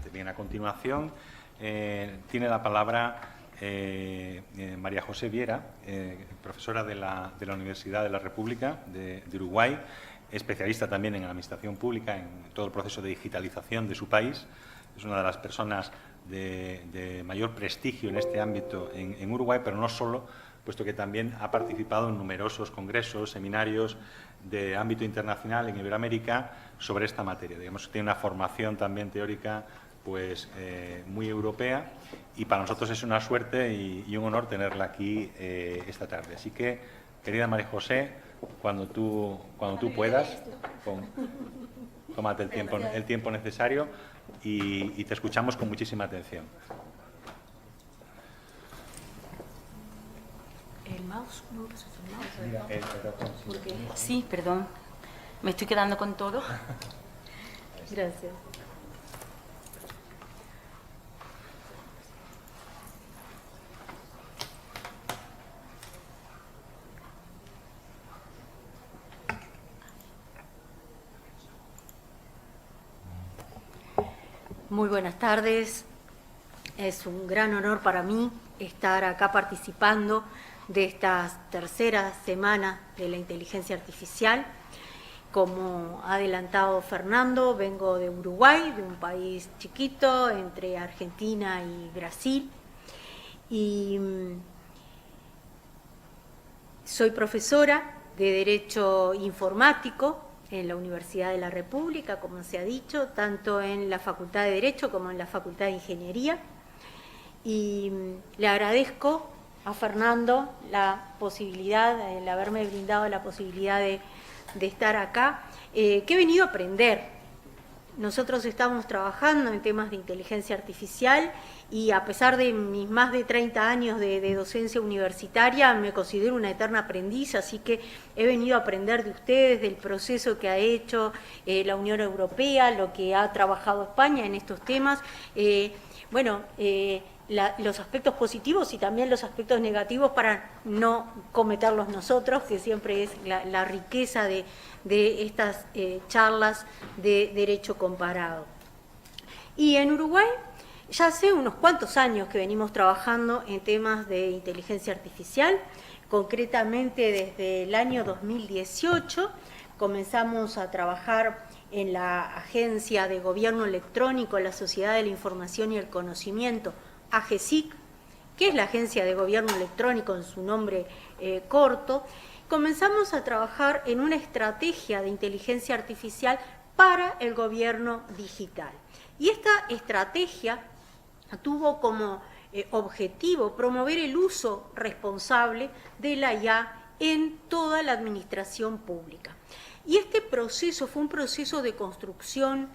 interesante. Bien, a continuación tiene la palabra María José Viera, profesora de la Universidad de la República de Uruguay, especialista también en administración pública, en todo el proceso de digitalización de su país. Es una de las personas de mayor prestigio en este ámbito en Uruguay, pero no solo, puesto que también ha participado en numerosos congresos, seminarios de ámbito internacional en Iberoamérica sobre esta materia. Digamos que tiene una formación también teórica pues muy europea, y para nosotros es una suerte y un honor tenerla aquí esta tarde. Así que, querida María José, cuando tú puedas, tómate el tiempo necesario y te escuchamos con muchísima atención. ¿El mouse? ¿No pasas el mouse? Mira, el ratón, sí. Porque, sí, perdón. Me estoy quedando con todo. Gracias. Muy buenas tardes. Es un gran honor para mí estar acá participando de esta tercera semana de la inteligencia artificial. Como ha adelantado Fernando, vengo de Uruguay, de un país chiquito entre Argentina y Brasil, y soy profesora de Derecho Informático en la Universidad de la República, como se ha dicho, tanto en la Facultad de Derecho como en la Facultad de Ingeniería. Y le agradezco a Fernando la posibilidad, el haberme brindado la posibilidad de estar acá, que he venido a aprender. Nosotros estamos trabajando en temas de inteligencia artificial y a pesar de mis más de 30 años de docencia universitaria, me considero una eterna aprendiz, así que he venido a aprender de ustedes, del proceso que ha hecho la Unión Europea, lo que ha trabajado España en estos temas. Los aspectos positivos y también los aspectos negativos para no cometerlos nosotros, que siempre es la riqueza de estas charlas de derecho comparado. Y en Uruguay ya hace unos cuantos años que venimos trabajando en temas de inteligencia artificial, concretamente desde el año 2018 comenzamos a trabajar en la Agencia de Gobierno Electrónico, la Sociedad de la Información y el Conocimiento, AGESIC, que es la Agencia de Gobierno Electrónico en su nombre corto. Comenzamos a trabajar en una estrategia de inteligencia artificial para el gobierno digital. Y esta estrategia tuvo como objetivo promover el uso responsable de la IA en toda la administración pública. Y este proceso fue un proceso de construcción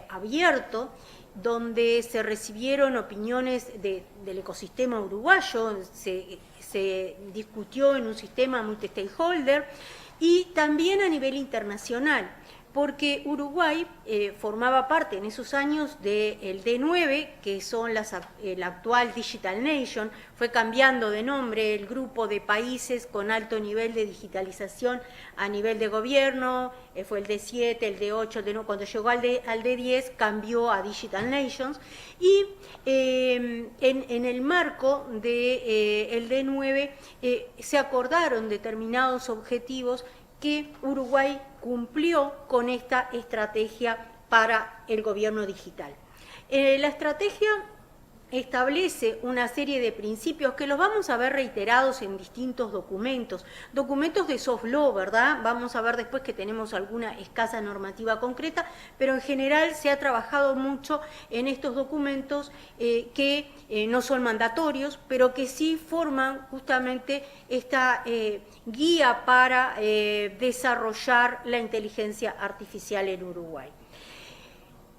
abierto, donde se recibieron opiniones del ecosistema uruguayo, se discutió en un sistema multi-stakeholder y también a nivel internacional, porque Uruguay formaba parte en esos años del D9, que son la actual Digital Nation, fue cambiando de nombre el grupo de países con alto nivel de digitalización a nivel de gobierno, fue el D7, el D8, el D9, cuando llegó al D10 cambió a Digital Nations, y en el marco del D9 se acordaron determinados objetivos que Uruguay cumplió con esta estrategia para el gobierno digital. La estrategia establece una serie de principios que los vamos a ver reiterados en distintos documentos de soft law, ¿verdad? Vamos a ver después que tenemos alguna escasa normativa concreta, pero en general se ha trabajado mucho en estos documentos que no son mandatorios, pero que sí forman justamente esta guía para desarrollar la inteligencia artificial en Uruguay.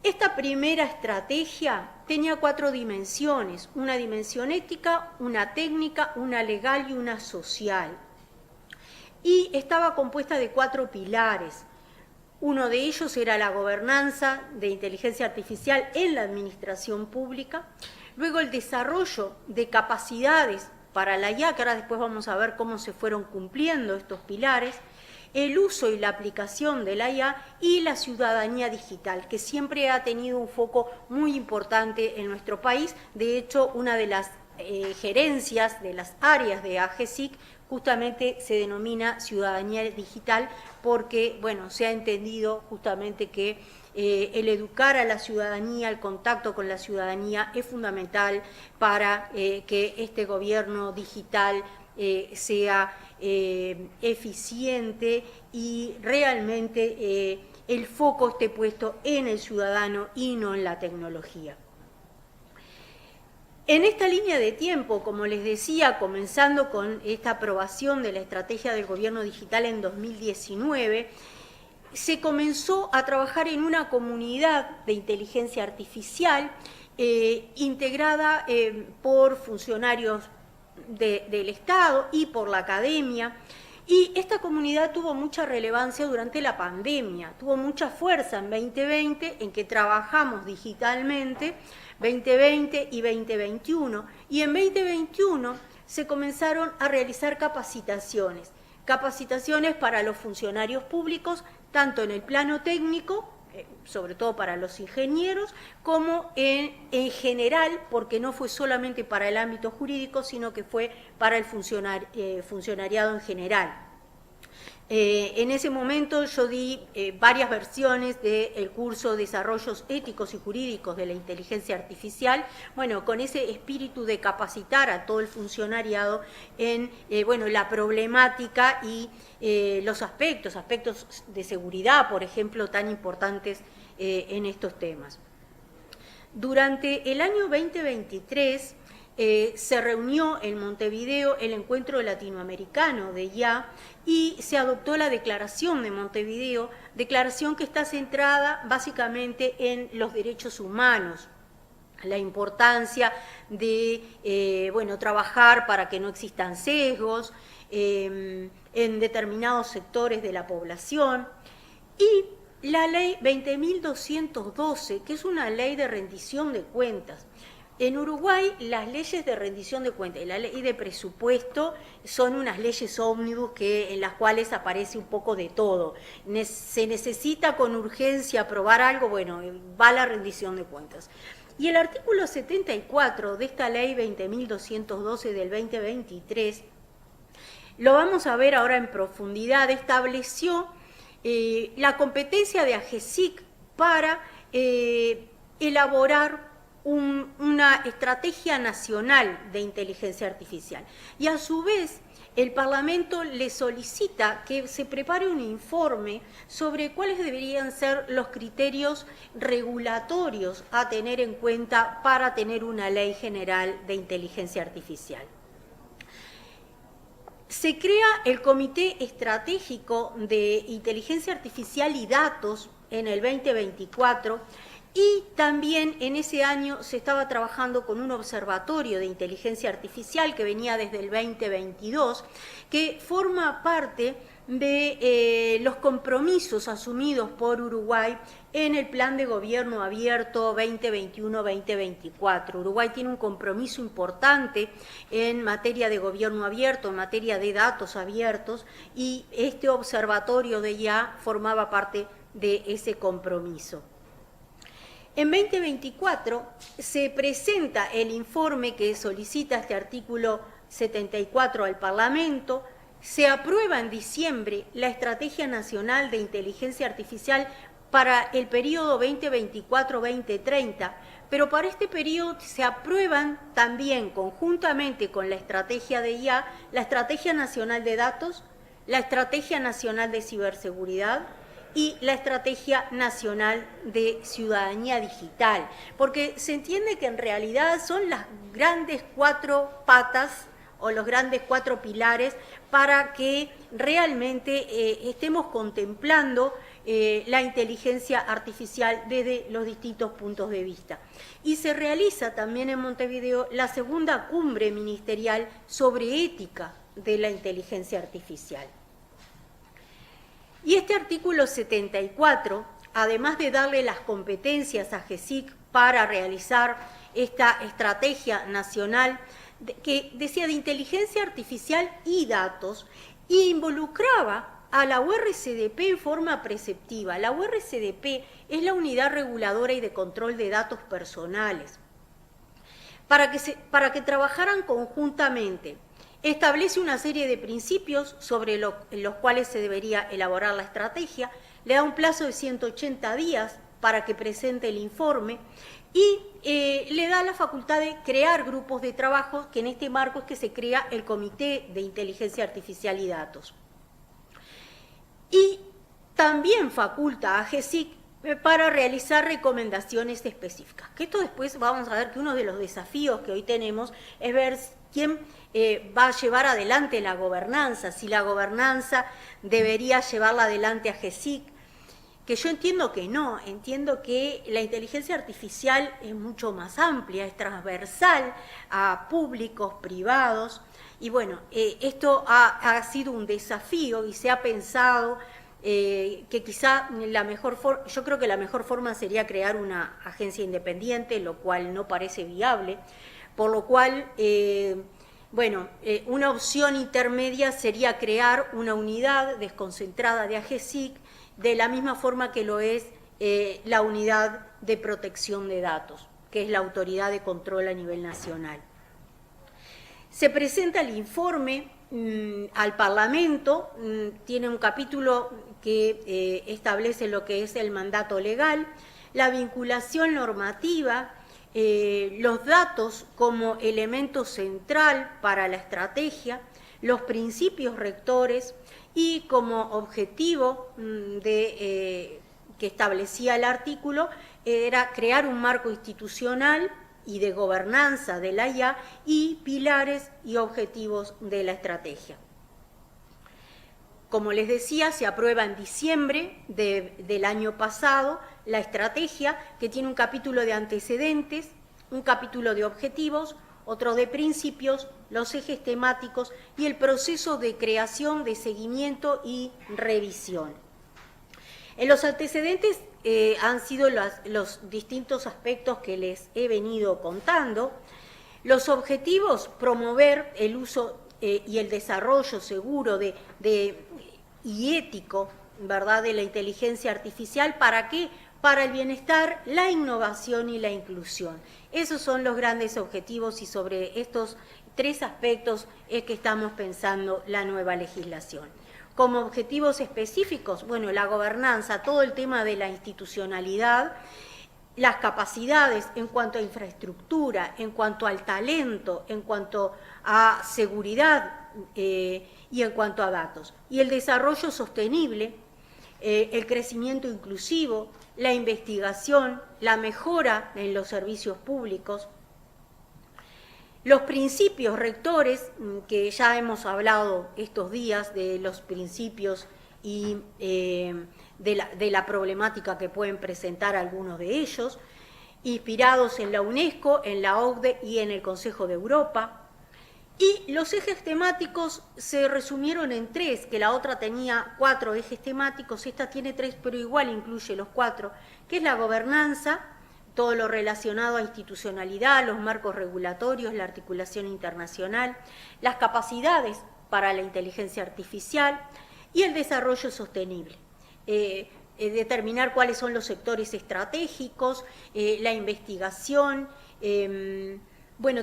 Esta primera estrategia tenía 4 dimensiones, una dimensión ética, una técnica, una legal y una social. Y estaba compuesta de 4 pilares. Uno de ellos era la gobernanza de inteligencia artificial en la administración pública, luego el desarrollo de capacidades para la IA, que ahora después vamos a ver cómo se fueron cumpliendo estos pilares, el uso y la aplicación de la IA y la ciudadanía digital, que siempre ha tenido un foco muy importante en nuestro país. De hecho, una de las gerencias de las áreas de AGESIC justamente se denomina ciudadanía digital porque, bueno, se ha entendido justamente que el educar a la ciudadanía, el contacto con la ciudadanía es fundamental para que este gobierno digital sea eficiente y realmente el foco esté puesto en el ciudadano y no en la tecnología. En esta línea de tiempo, como les decía, comenzando con esta aprobación de la estrategia del gobierno digital en 2019, se comenzó a trabajar en una comunidad de inteligencia artificial integrada por funcionarios del Estado y por la academia. Y esta comunidad tuvo mucha relevancia durante la pandemia, tuvo mucha fuerza en 2020, en que trabajamos digitalmente, 2020 y 2021, y en 2021 se comenzaron a realizar capacitaciones para los funcionarios públicos, tanto en el plano técnico, sobre todo para los ingenieros, como en general, porque no fue solamente para el ámbito jurídico, sino que fue para el funcionariado en general. En ese momento yo di varias versiones del curso Desarrollos Éticos y Jurídicos de la Inteligencia Artificial, bueno, con ese espíritu de capacitar a todo el funcionariado en bueno, la problemática y los aspectos de seguridad, por ejemplo, tan importantes en estos temas. Durante el año 2023 se reunió en Montevideo el Encuentro Latinoamericano de IA y se adoptó la Declaración de Montevideo, declaración que está centrada básicamente en los derechos humanos, la importancia de bueno, trabajar para que no existan sesgos en determinados sectores de la población, y la ley 20.212, que es una ley de rendición de cuentas. En Uruguay, las leyes de rendición de cuentas y la ley de presupuesto son unas leyes ómnibus en las cuales aparece un poco de todo. Se necesita con urgencia aprobar algo, bueno, va la rendición de cuentas. Y el artículo 74 de esta ley 20.212 del 2023, lo vamos a ver ahora en profundidad, estableció la competencia de AGESIC para elaborar una estrategia nacional de inteligencia artificial. Y a su vez, el Parlamento le solicita que se prepare un informe sobre cuáles deberían ser los criterios regulatorios a tener en cuenta para tener una ley general de inteligencia artificial. Se crea el Comité Estratégico de Inteligencia Artificial y Datos en el 2024, y también en ese año se estaba trabajando con un observatorio de inteligencia artificial que venía desde el 2022, que forma parte de los compromisos asumidos por Uruguay en el Plan de Gobierno Abierto 2021-2024. Uruguay tiene un compromiso importante en materia de gobierno abierto, en materia de datos abiertos, y este observatorio de IA formaba parte de ese compromiso. En 2024 se presenta el informe que solicita este artículo 74 al Parlamento, se aprueba en diciembre la Estrategia Nacional de Inteligencia Artificial para el periodo 2024-2030, pero para este periodo se aprueban también conjuntamente con la estrategia de IA, la Estrategia Nacional de Datos, la Estrategia Nacional de Ciberseguridad y la Estrategia Nacional de Ciudadanía Digital, porque se entiende que en realidad son las grandes 4 patas o los grandes 4 pilares para que realmente estemos contemplando la inteligencia artificial desde los distintos puntos de vista. Y se realiza también en Montevideo la segunda cumbre ministerial sobre ética de la inteligencia artificial. Y este artículo 74, además de darle las competencias a AGESIC para realizar esta estrategia nacional que decía de inteligencia artificial y datos, involucraba a la URCDP en forma preceptiva. La URCDP es la unidad reguladora y de control de datos personales. Para que trabajaran conjuntamente, establece una serie de principios sobre los cuales se debería elaborar la estrategia, le da un plazo de 180 días para que presente el informe y le da la facultad de crear grupos de trabajo, que en este marco es que se crea el Comité de Inteligencia Artificial y Datos. Y también faculta a GESIC para realizar recomendaciones específicas. Que esto después vamos a ver que uno de los desafíos que hoy tenemos es ver quién va a llevar adelante la gobernanza, si la gobernanza debería llevarla adelante a GESIC, que yo entiendo que no, entiendo que la inteligencia artificial es mucho más amplia, es transversal a públicos, privados, y bueno, esto ha sido un desafío y se ha pensado que quizá yo creo que la mejor forma sería crear una agencia independiente, lo cual no parece viable, por lo cual, una opción intermedia sería crear una unidad desconcentrada de AGESIC, de la misma forma que lo es la unidad de protección de datos, que es la autoridad de control a nivel nacional. Se presenta el informe al Parlamento, tiene un capítulo que establece lo que es el mandato legal, la vinculación normativa, los datos como elemento central para la estrategia, los principios rectores y como objetivo que establecía el artículo era crear un marco institucional y de gobernanza de la IA y pilares y objetivos de la estrategia. Como les decía, se aprueba en diciembre del año pasado la estrategia, que tiene un capítulo de antecedentes, un capítulo de objetivos, otro de principios, los ejes temáticos y el proceso de creación, de seguimiento y revisión. En los antecedentes han sido los distintos aspectos que les he venido contando. Los objetivos: promover el uso y el desarrollo seguro y ético, ¿verdad?, de la inteligencia artificial. ¿Para qué? Para el bienestar, la innovación y la inclusión. Esos son los grandes objetivos y sobre estos tres aspectos es que estamos pensando la nueva legislación. Como objetivos específicos, bueno, la gobernanza, todo el tema de la institucionalidad, las capacidades en cuanto a infraestructura, en cuanto al talento, en cuanto a seguridad y en cuanto a datos. Y el desarrollo sostenible, el crecimiento inclusivo, la investigación, la mejora en los servicios públicos. Los principios rectores, que ya hemos hablado estos días de los principios y de la problemática que pueden presentar algunos de ellos, inspirados en la UNESCO, en la OCDE y en el Consejo de Europa. Y los ejes temáticos se resumieron en tres, que la otra tenía 4 ejes temáticos, esta tiene 3, pero igual incluye los 4, que es la gobernanza, todo lo relacionado a institucionalidad, los marcos regulatorios, la articulación internacional, las capacidades para la inteligencia artificial y el desarrollo sostenible. Determinar cuáles son los sectores estratégicos, la investigación,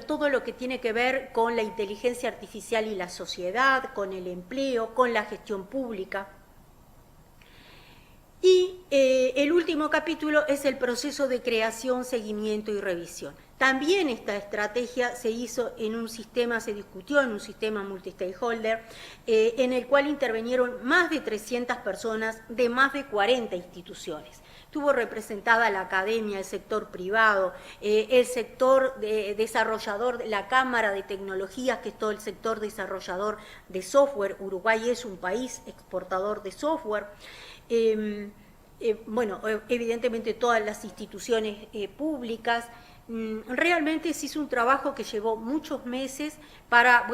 todo lo que tiene que ver con la inteligencia artificial y la sociedad, con el empleo, con la gestión pública. Y el último capítulo es el proceso de creación, seguimiento y revisión. También esta estrategia se hizo en un sistema, se discutió en un sistema multi-stakeholder, en el cual intervinieron más de 300 personas de más de 40 instituciones. Estuvo representada la academia, el sector privado, el sector desarrollador, la Cámara de Tecnologías, que es todo el sector desarrollador de software. Uruguay es un país exportador de software. Evidentemente todas las instituciones públicas. Realmente se hizo un trabajo que llevó muchos meses para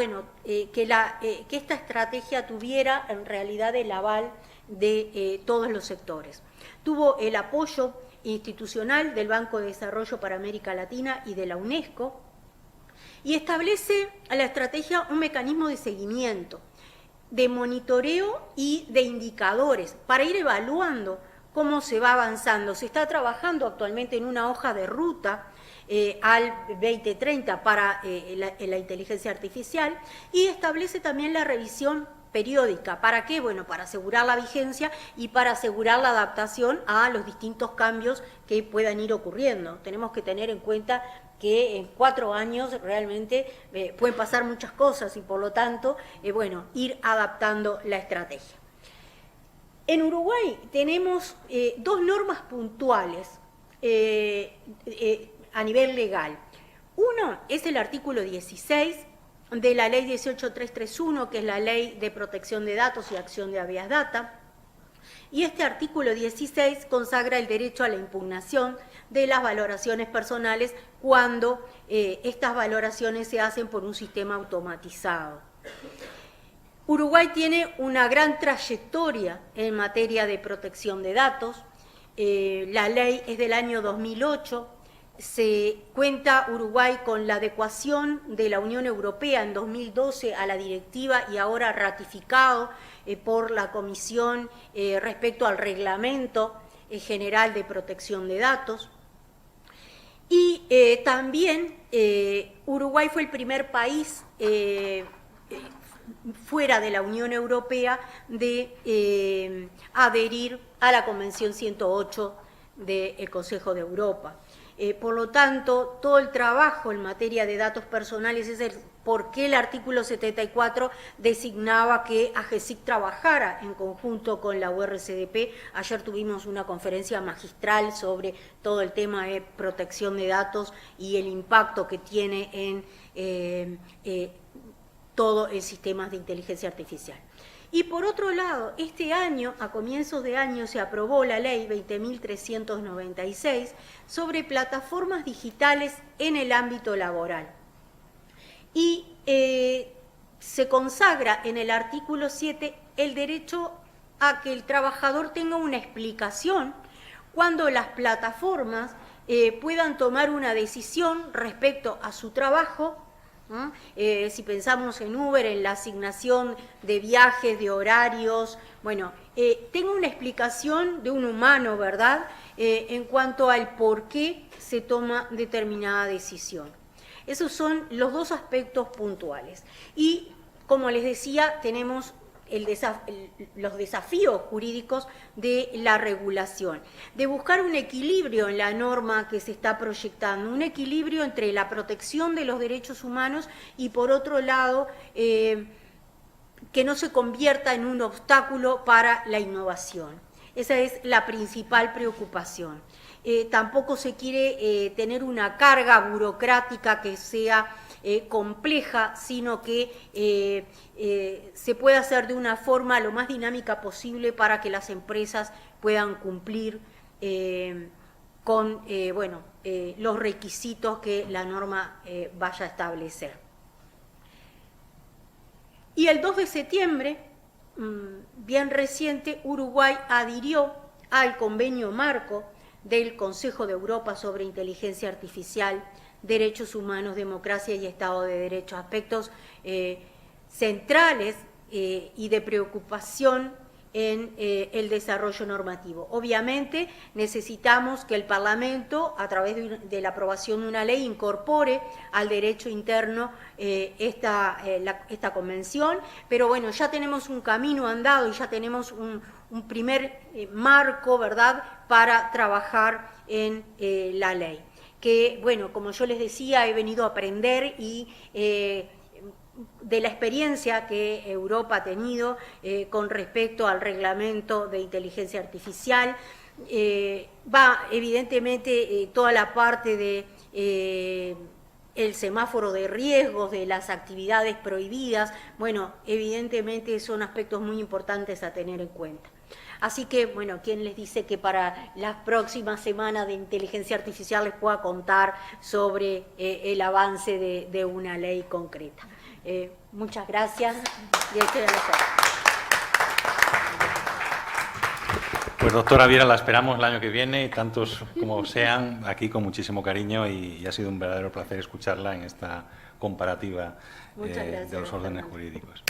que esta estrategia tuviera en realidad el aval de todos los sectores. Tuvo el apoyo institucional del Banco de Desarrollo para América Latina y de la UNESCO, y establece a la estrategia un mecanismo de seguimiento. de monitoreo y de indicadores para ir evaluando cómo se va avanzando. Se está trabajando actualmente en una hoja de ruta al 2030 para la inteligencia artificial y establece también la revisión periódica. ¿Para qué? Bueno, para asegurar la vigencia y para asegurar la adaptación a los distintos cambios que puedan ir ocurriendo. Tenemos que tener en cuenta que en 4 años realmente pueden pasar muchas cosas y por lo tanto, bueno, ir adaptando la estrategia. En Uruguay tenemos 2 normas puntuales a nivel legal. Uno es el artículo 16 de la ley 18331, que es la ley de protección de datos y acción de habeas data, y este artículo 16 consagra el derecho a la impugnación de las valoraciones personales cuando estas valoraciones se hacen por un sistema automatizado. Uruguay tiene una gran trayectoria en materia de protección de datos. La ley es del año 2008. Se cuenta Uruguay con la adecuación de la Unión Europea en 2012 a la directiva y ahora ratificado por la Comisión respecto al Reglamento General de Protección de Datos. Y también Uruguay fue el primer país fuera de la Unión Europea de adherir a la Convención 108 del Consejo de Europa. Por lo tanto, todo el trabajo en materia de datos personales es el por qué el artículo 74 designaba que AGESIC trabajara en conjunto con la URCDP. Ayer tuvimos una conferencia magistral sobre todo el tema de protección de datos y el impacto que tiene en todo el sistema de inteligencia artificial. Y por otro lado, este año, a comienzos de año, se aprobó la ley 20.396 sobre plataformas digitales en el ámbito laboral. Y se consagra en el artículo 7 el derecho a que el trabajador tenga una explicación cuando las plataformas puedan tomar una decisión respecto a su trabajo. Si pensamos en Uber, en la asignación de viajes, de horarios, bueno, tengo una explicación de un humano, ¿verdad?, en cuanto al por qué se toma determinada decisión. Esos son los 2 aspectos puntuales. Y, como les decía, tenemos los desafíos jurídicos de la regulación, de buscar un equilibrio en la norma que se está proyectando, un equilibrio entre la protección de los derechos humanos y, por otro lado, que no se convierta en un obstáculo para la innovación. Esa es la principal preocupación. Tampoco se quiere tener una carga burocrática que sea compleja, sino que se puede hacer de una forma lo más dinámica posible para que las empresas puedan cumplir con los requisitos que la norma vaya a establecer. Y el 2 de septiembre, bien reciente, Uruguay adhirió al convenio marco del Consejo de Europa sobre inteligencia artificial, derechos humanos, democracia y Estado de Derecho, aspectos centrales y de preocupación en el desarrollo normativo. Obviamente necesitamos que el Parlamento, a través de la aprobación de una ley, incorpore al derecho interno esta convención, pero bueno, ya tenemos un camino andado y ya tenemos un primer marco, ¿verdad?, para trabajar en la ley. Que, bueno, como yo les decía, he venido a aprender y de la experiencia que Europa ha tenido con respecto al reglamento de inteligencia artificial. Va, evidentemente, toda la parte de el semáforo de riesgos, de las actividades prohibidas, bueno, evidentemente son aspectos muy importantes a tener en cuenta. Así que, bueno, ¿quién les dice que para las próximas semanas de inteligencia artificial les pueda contar sobre el avance de una ley concreta? Muchas gracias y estoy a la orden. Pues doctora Viera, la esperamos el año que viene, tantos como sean, aquí con muchísimo cariño y ha sido un verdadero placer escucharla en esta comparativa de los órdenes jurídicos.